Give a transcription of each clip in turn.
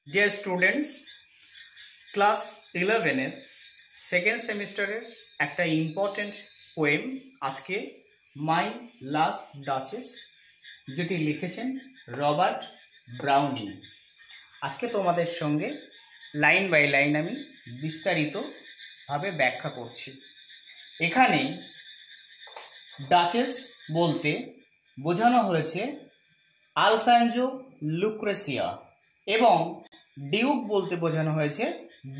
Dear students, class 11-এর second সেমিস্টারের একটা important poem আজকে মাই লাস্ট ডাচেস, যেটি লিখেছেন রবার্ট ব্রাউনিং। আজকে তোমাদের সঙ্গে লাইন বাই লাইন আমি বিস্তারিতভাবে ব্যাখ্যা করছি। এখানে ডাচেস বলতে বোঝানো হয়েছে আলফানজো লুক্রেসিয়া এবং ডিউক বলতে বোঝানো হয়েছে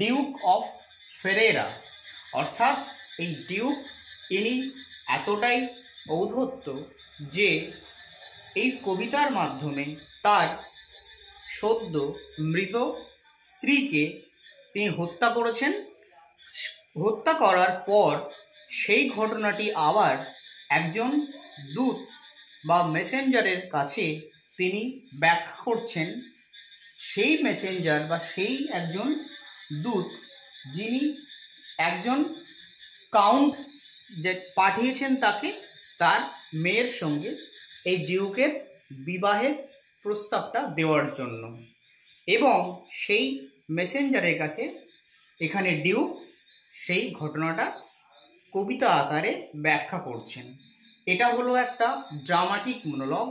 ডিউক অফ ফেরেরা। অর্থাৎ এই ডিউক ইনি এতটাই ঔদ্ধত্য যে এই কবিতার মাধ্যমে তার সদ্য মৃত স্ত্রীকে তিনি হত্যা করেছেন। হত্যা করার পর সেই ঘটনাটি আবার একজন দূত বা মেসেঞ্জারের কাছে তিনি ব্যাখ্যা করছেন। সেই মেসেঞ্জার বা সেই একজন দূত যিনি একজন কাউন্ট যে পাঠিয়েছেন তাকে তার মেয়ের সঙ্গে এই ডিউকের বিবাহের প্রস্তাবটা দেওয়ার জন্য, এবং সেই মেসেঞ্জারের কাছে এখানে ডিউক সেই ঘটনাটা কবিতা আকারে ব্যাখ্যা করছেন। এটা হলো একটা ড্রামাটিক মনোলগ।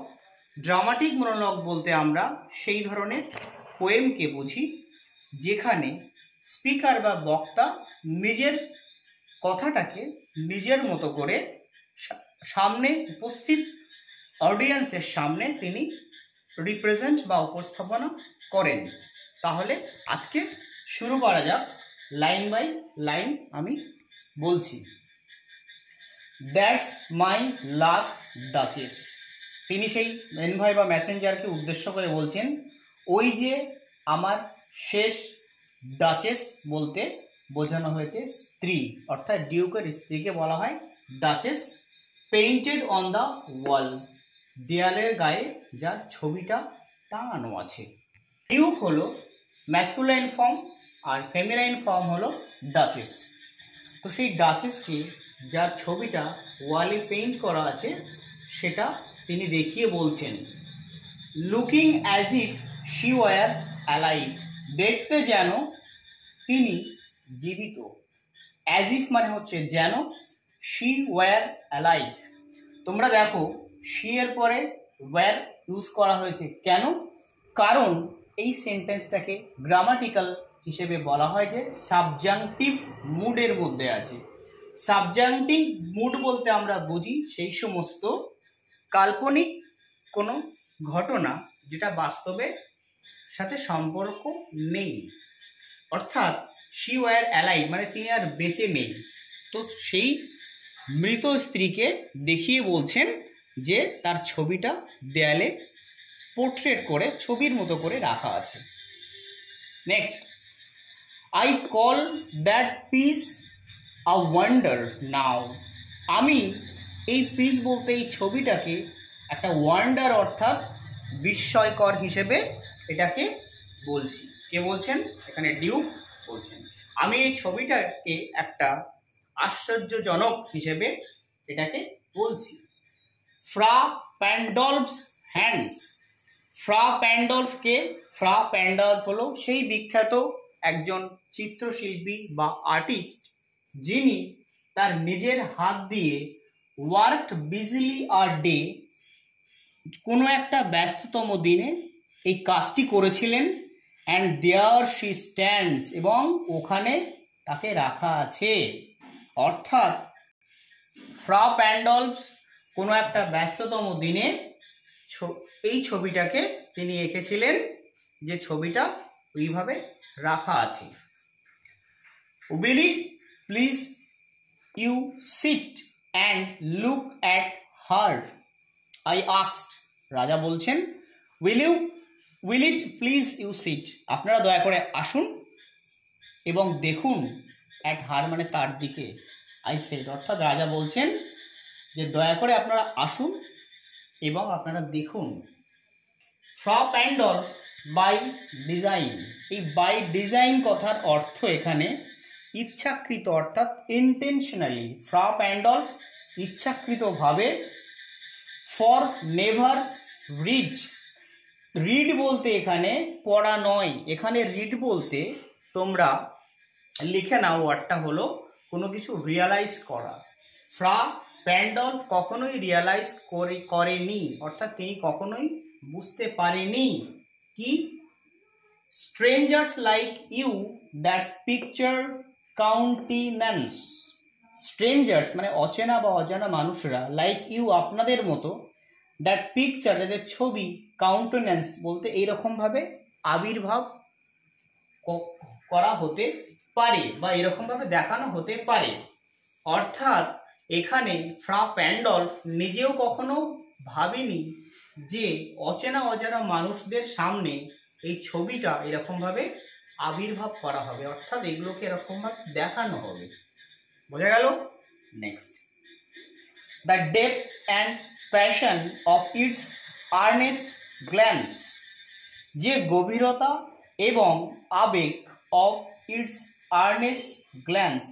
ড্রামাটিক মনোলগ বলতে আমরা সেই ধরনের পোয়েমকে বুঝি যেখানে স্পিকার বা বক্তা নিজের কথাটাকে নিজের মতো করে সামনে উপস্থিত অডিয়েন্সের সামনে তিনি রিপ্রেজেন্ট বা উপস্থাপনা করেন। তাহলে আজকে শুরু করা যাক। লাইন বাই লাইন আমি বলছি। That's my last duchess. তিনি সেই এনভয় বা মেসেঞ্জারকে উদ্দেশ্য করে বলছেন, ওই যে আমার শেষ ডাচেস বলতে বোঝানো হয়েছে স্ত্রী, অর্থাৎ ডিউকের স্ত্রীকে বলা হয় ডাচেস। পেইন্টেড অন দ্য ওয়াল, দেয়ালের গায়ে যার ছবিটা টাঙানো আছে। ডিউক হলো ম্যাসকুলাইন ফর্ম আর ফেমিনাইন ফর্ম হলো ডাচেস। তো সেই ডাচেসকে যার ছবিটা ওয়ালে পেইন্ট করা আছে সেটা তিনি দেখিয়ে বলছেন, looking as if she war alive, দেখতে যেন তিনি জীবিত। অ্যাজ ইফ মানে হচ্ছে যেন, শি ওয়ার অ্যালাইভ। তোমরা দেখো শি এর পরে ওয়ার ইউজ করা হয়েছে কেন? কারণ এই সেন্টেন্সটাকে গ্রামাটিক্যাল হিসেবে বলা হয় যে সাবজাংটিভ মুডের মধ্যে আছে। সাবজাংটিভ মুড বলতে আমরা বুঝি সেই সমস্ত কাল্পনিক কোনো ঘটনা যেটা বাস্তবের সাথে সম্পর্ক নেই। অর্থাৎ শি ওয়ার অ্যালাইভ মানে তিনি আর বেঁচে নেই। তো সেই মৃত স্ত্রীকে দেখিয়ে বলছেন যে তার ছবিটা দেয়ালে পোর্ট্রেট করে ছবির মতো করে রাখা আছে। Next, I call that piece a wonder now. আমি এই পিস বলতে এই ছবিটাকে একটা ওয়ান্ডার অর্থাৎ বিস্ময়কর হিসেবে এটাকে বলছি। কে বলছেন? এখানে ডিউক বলছেন। আমি এই ছবিটাকে একটা আশ্চর্যজনক হিসেবে এটাকে বলছি। ফ্রা প্যান্ডলফস হ্যান্ডস। ফ্রা প্যান্ডলফকে, ফ্রা প্যান্ডলফ হলো সেই বিখ্যাত একজন চিত্রশিল্পী বা আর্টিস্ট যিনি তার নিজের হাত দিয়ে ওয়ার্কড বিজিলি আর ডে, কোনো একটা ব্যস্ততম দিনে এই কাজটি করেছিলেন। অ্যান্ড দেয়ার শি স্ট্যান্ডস, এবং ওখানে তাকে রাখা আছে। অর্থাৎ ফ্রা প্যান্ডলফস কোনো একটা ব্যস্ততম দিনে এই ছবিটাকে তিনি এঁকেছিলেন, যে ছবিটা ওইভাবে রাখা আছে। Will it please you sit and look at her, I asked. Raja বলছেন, will it please you sit, আপনারা দয়া করে আসুন এবং দেখুন। অ্যাট হার মানে তার দিকে। আই সেড, অর্থাৎ রাজা বলছেন যে দয়া করে আপনারা আসুন এবং আপনারা দেখুন। ফ্রা প্যান্ডলফ বাই ডিজাইন, এই বাই ডিজাইন কথার অর্থ এখানে ইচ্ছাকৃত, অর্থাৎ ইন্টেনশনালি। ফ্রা প্যান্ডলফ ইচ্ছাকৃতভাবে। ফর নেভার রিড, রিড বলতে এখানে পড়া নয়, এখানে রিড বলতে তোমরা লিখে নাও, ওয়ার্ডটা হলো কোনো কিছু রিয়ালাইজ করা। ফ্রা প্যান্ডলফ কখনোই রিয়ালাইজ করেনি, অর্থাৎ তিনি কখনোই বুঝতে পারেনি কি strangers like you that picture countenance. Strangers মানে অচেনা বা অজানা মানুষরা, লাইক ইউ আপনাদের মতো, দ্যাট পিকচার যাদের ছবি, কাউন্টেন্যান্স বলতে এইরকমভাবে আবির্ভাব করা হতে পারে বা এরকমভাবে দেখানো হতে পারে। অর্থাৎ এখানে ফ্রা প্যান্ডলফ নিজেও কখনো ভাবেনি যে অচেনা অজানা মানুষদের সামনে এই ছবিটা এরকমভাবে আবির্ভাব করা হবে, অর্থাৎ এগুলোকে এরকমভাবে দেখানো হবে। বোঝা গেল? Next, the depth and passion of its earnest glance. যে গভীরতা এবং আবেগ অফ ইটস আর্নেস্ট গ্ল্যান্স,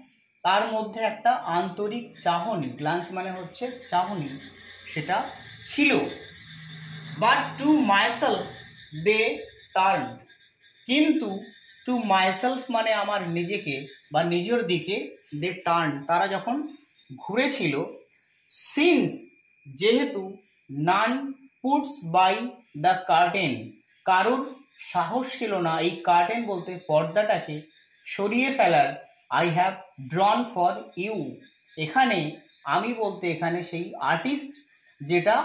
তার মধ্যে একটা আন্তরিক চাহনি, গ্ল্যান্স মানে হচ্ছে চাহনি, সেটা ছিল। But to myself they turn, কিন্তু টু মাইসেলফ মানে আমার নিজেকে বা নিজের দিকে, দে টার্ন তারা যখন ঘুরেছিল, সিন্স যেহেতু, নান পুটস বাই দ্য কার্টেন কারুর সাহস ছিল না এই কার্টেন বলতে পর্দাটাকে সরিয়ে ফেলার, I have drawn for you, এখানে আমি বলতে এখানে সেই আর্টিস্ট যেটা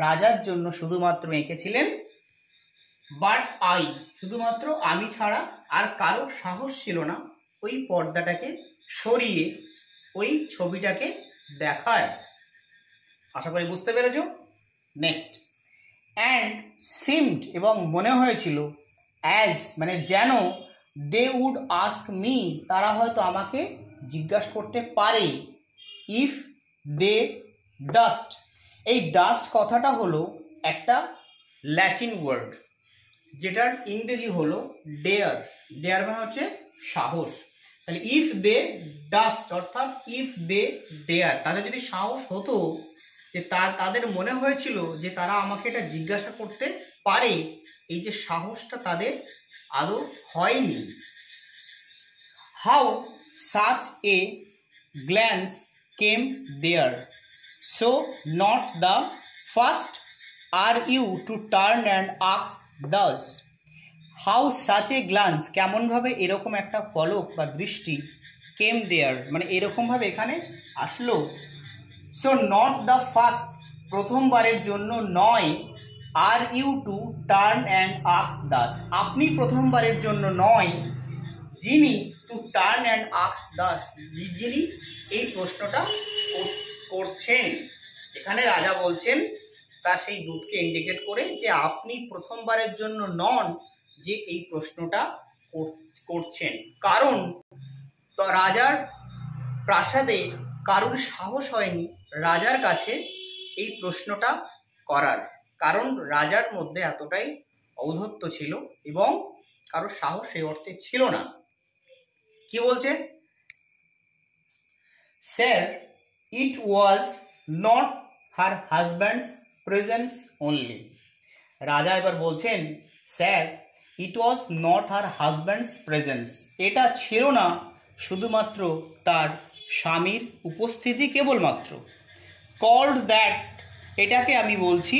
রাজার জন্য শুধুমাত্র এঁকেছিলেন। বাট আই শুধুমাত্র আমি ছাড়া আর কারো সাহস ছিল না ওই পর্দাটাকে সরিয়ে ওই ছবিটাকে দেখায়। আশা করি বুঝতে পেরেছ? নেক্সট, অ্যান্ড সিমড এবং মনে হয়েছিল, অ্যাজ মানে যেন, দে উড আস্ক মি তারা হয়তো আমাকে জিজ্ঞাসা করতে পারে, ইফ দে ডাস্ট। এই ডাস্ট কথাটা হলো একটা ল্যাটিন ওয়ার্ড যেটার ইংরেজি হলো ডেয়ার। ডেয়ার মানে হচ্ছে সাহস। তাহলে ইফ দে ডাস্ট অর্থাৎ ইফ দে ডেয়ার, তাদের যদি সাহস হতো যে তাদের মনে হয়েছিল যে তারা আমাকে এটা জিজ্ঞাসা করতে পারে, এই যে সাহসটা তাদের আদৌ হয়নি। How such a glance came there, so not the first are you to turn and ask thus. How such a glance কেমনভাবে এরকম একটা পলক বা দৃষ্টি, কেম দেয়ার মানে এরকমভাবে এখানে আসলো, সো নট দ্য ফার্স্ট প্রথমবারের জন্য নয়, are you to turn and ask thus আপনি প্রথমবারের জন্য নয়, যিনি to turn and ask thus যিনি এই প্রশ্নটা করছেন। এখানে রাজা বলছেন তার সেই দূতকে ইন্ডিকেট করে যে আপনি প্রথমবারের জন্য নন যে এই প্রশ্নটা করছেন, কারণ তো রাজার প্রাসাদে কারুর সাহস হয়নি রাজার কাছে এই প্রশ্নটা করার, কারণ রাজার মধ্যে এতটাই ঔদ্ধত্য ছিল এবং কারোর সাহস সেই অর্থে ছিল না। কি বলছে? Sir it was not her husbands presence only. রাজা এবার বলছেন, sir it was not her husbands presence, এটা ছিল না শুধুমাত্র তার স্বামীর উপস্থিতি কেবলমাত্র। কল্ড দ্যাট এটাকে আমি বলছি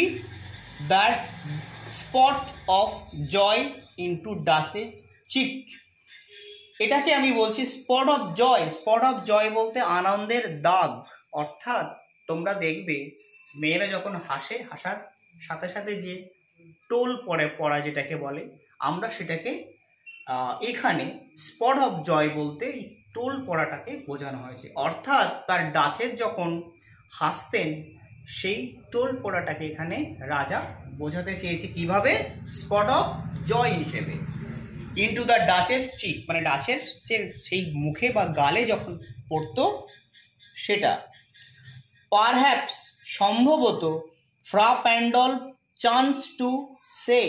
that spot of joy into duchess cheek, এটাকে আমি বলছি spot of joy. Spot of joy বলতে আনন্দের দাগ, অর্থাৎ তোমরা দেখবে মেয়েরা যখন হাসে, হাসার সাথে সাথে যে টোল পড়া যেটাকে বলে, আমরা সেটাকে এখানে স্পট অফ জয় বলতে এই টোল পড়াটাকে বোঝানো হয়েছে। অর্থাৎ তার ডাচেস যখন হাসতেন সেই টোল পড়াটাকে এখানে রাজা বোঝাতে চেয়েছে কিভাবে, স্পট অফ জয় হিসেবে। ইনটু দ্য ডাচেস চিক মানে ডাচের সেই মুখে বা গালে যখন পড়তো সেটা। পারহ্যাপস সম্ভবত, ফ্রা প্যান্ডল চান্স টু সে,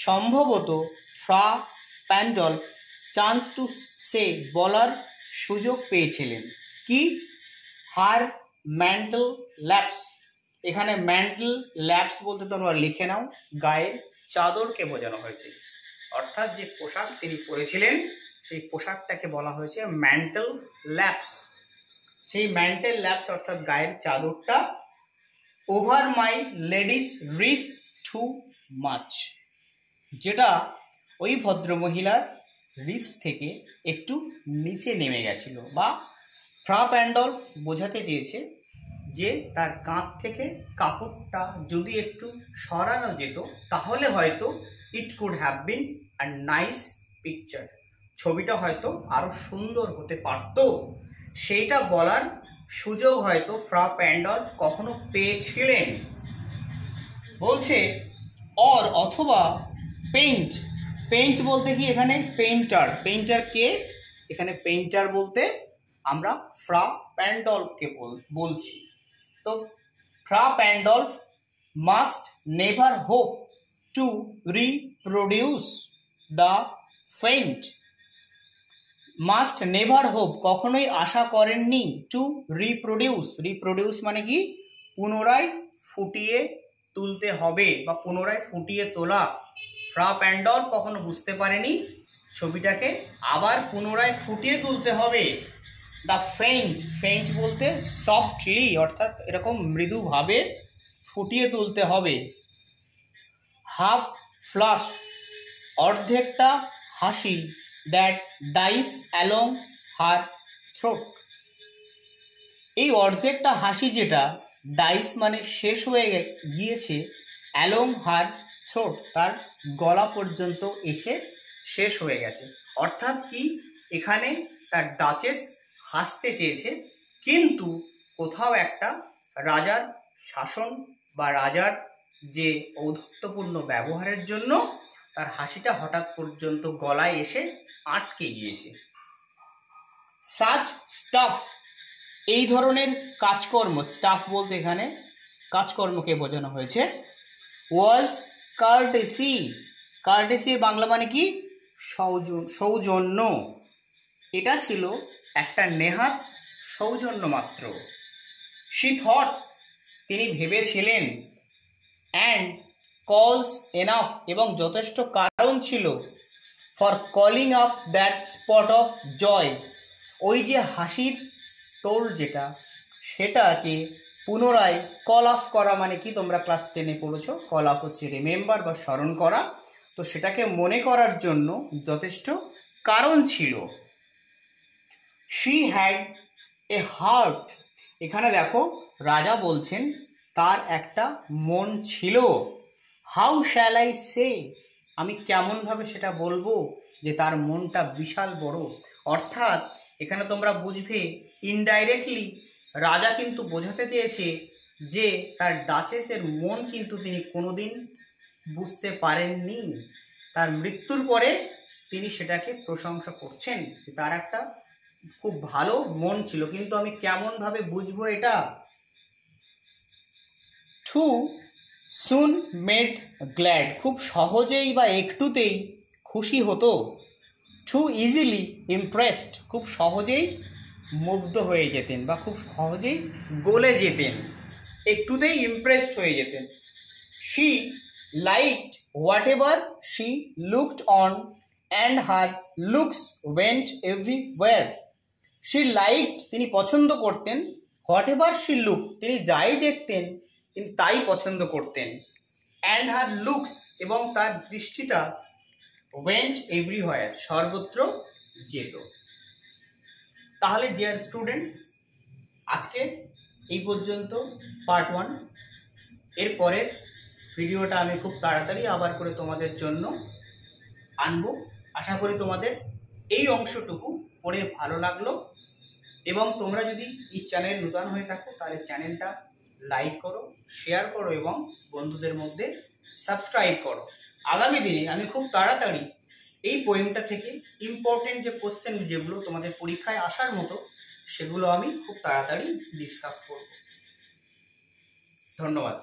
সম্ভবত ফ্রা প্যান্ডল চান্স টু সে বলার সুযোগ পেয়েছিলেন কি, হার ম্যান্টল ল্যাপস। এখানে ম্যান্টল ল্যাপস বলতে তোমরা লিখে নাও গায়ের চাদরকে বোঝানো হয়েছে, অর্থাৎ যে পোশাক তিনি পরেছিলেন সেই পোশাকটাকে বলা হয়েছে ম্যান্টেল ল্যাপস। সেই ম্যান্টেল ল্যাপস অর্থাৎ গায়ের চাদরটা over my ladies wrist too much, যেটা ওই ভদ্রমহিলার রিস্ট থেকে একটু নিচে নেমে গেছিল, বা ফ্রা প্যান্ডল বোঝাতে চেয়েছে যে তার কাঁধ থেকে কাপড়টা যদি একটু সরানো যেত তাহলে হয়তো it could have been a nice picture, ছবিটা হয়তো আরো সুন্দর হতে পারত, সেইটা বলার সুযোগ হয়তো ফ্রা প্যান্ডল কখনো পেয়েছিলেন। বলছে অর অথবা পেইন্ট, পেইন্ট বলতে কি এখানে পেইন্টার, পেইন্টার কে এখানে পেইন্টার বলতে আমরা ফ্রা প্যান্ডলকে বলছি। তো Fra Pandolf must never hope to reproduce the faint, must never hope কখনোই আশা করেননি, টু রিপ্রোডিউস, রিপ্রোডিউস মানে কি পুনরায় ফুটিয়ে তুলতে হবে বা পুনরায় ফুটিয়ে তোলা। ফ্রা প্যান্ডল কখনো বুঝতে পারেনি ছবিটাকে আবার পুনরায় ফুটিয়ে তুলতে হবে। দ্য ফেইন্ট, ফেইন্ট বলতে সফটলি অর্থাৎ এরকম মৃদুভাবে ফুটিয়ে তুলতে হবে। হাফ ফ্লাশ, অর্ধেকটা হাসি, that dies along her throat, এই অর্ধেকটা হাসি যেটা ডাইস মানে শেষ হয়ে গিয়েছে, অ্যালং হার থ্রোট তার গলা পর্যন্ত এসে শেষ হয়ে গেছে। অর্থাৎ কি এখানে তার ডাচেস হাসতে চেয়েছে, কিন্তু কোথাও একটা রাজার শাসন বা রাজার যে ঔদ্ধত্যপূর্ণ ব্যবহারের জন্য তার হাসিটা হঠাৎ পর্যন্ত গলায় এসে আটকে গিয়েছে। সাচ স্টাফ, এই ধরনের কাজকর্ম, স্টাফ বলতে এখানে কাজকর্মকে বোঝানো হয়েছে। ওয়াজ কার্টেসি, কার্টেসি বাংলা মানে কি সৌজন্য, এটা ছিল একটা নেহাত সৌজন্য মাত্র। শি থট, তিনি ভেবেছিলেন, অ্যান্ড কজ এনাফ, এবং যথেষ্ট কারণ ছিল, for calling up that spot of joy, ওই যে হাসির টোল যেটা সেটাকে পুনরায় কল আপ করা, মানে কি তোমরা ক্লাস 10-এ পড়েছো, কল আপ হচ্ছে রিমেম্বার বা স্মরণ করা, তো সেটাকে মনে করার জন্য যথেষ্ট কারণ ছিল। শি হ্যাড এ হার্ট, এখানে দেখো রাজা বলছেন তার একটা মন ছিল। হাউ শ্যাল আই সে, আমি কেমনভাবে সেটা বলবো যে তার মনটা বিশাল বড়। অর্থাৎ এখানে তোমরা বুঝবে ইনডাইরেক্টলি রাজা কিন্তু বোঝাতে চেয়েছে যে তার ডাচেসের মন কিন্তু তিনি কোনোদিন বুঝতে পারেননি, তার মৃত্যুর পরে তিনি সেটাকে প্রশংসা করছেন, তার একটা খুব ভালো মন ছিল, কিন্তু আমি কেমনভাবে বুঝবো এটা। টু সুন মেড গ্ল্যাড, খুব সহজেই বা একটুতেই খুশি হতো। টু ইজিলি ইমপ্রেসড, খুব সহজেই মুগ্ধ হয়ে যেতেন বা খুব সহজেই গলে যেতেন, একটুতেই ইমপ্রেসড হয়ে যেতেন। She liked what ever she looked on and her looks went everywhere, she liked তিনি পছন্দ করতেন, হোয়াট এভার শি লুক তিনি যাই দেখতেন তিনি তাই পছন্দ করতেন, অ্যান্ড হার লুকস এবং তার দৃষ্টিটা ওয়েন্ট এভরিওয়্যার সর্বত্র যেত। তাহলে ডিয়ার স্টুডেন্টস আজকে এই পর্যন্ত পার্ট 1, এর পরের ভিডিওটা আমি খুব তাড়াতাড়ি আবার করে তোমাদের জন্য আনবো। আশা করি তোমাদের এই অংশটুকু পড়ে ভালো লাগলো, এবং তোমরা যদি এই চ্যানেল নতুন হয়ে থাকো তাহলে চ্যানেলটা লাইক করো, শেয়ার করো এবং বন্ধুদের মধ্যে সাবস্ক্রাইব করো। আগামী দিনে আমি খুব তাড়াতাড়ি এই পোয়েমটা থেকে ইম্পর্টেন্ট যে কোশ্চেন যেগুলো তোমাদের পরীক্ষায় আসার মতো সেগুলো আমি খুব তাড়াতাড়ি ডিসকাস করব। ধন্যবাদ।